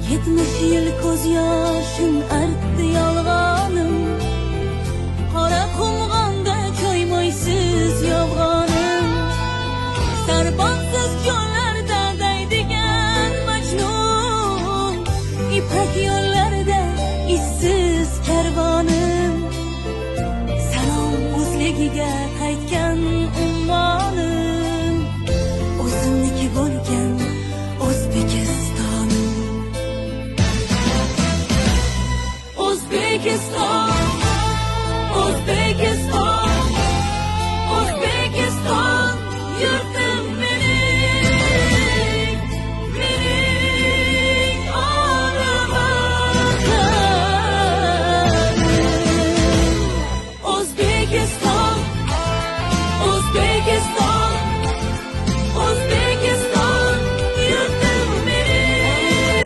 70 yıl ko'z yoshim artdi yolg'onim, qora qumg'onda ko'ymoysiz yolg'onim, sarbonsiz yo'llarda daydigan majnun, ipak yo'llarda izsiz karvonim, salom o'zligiga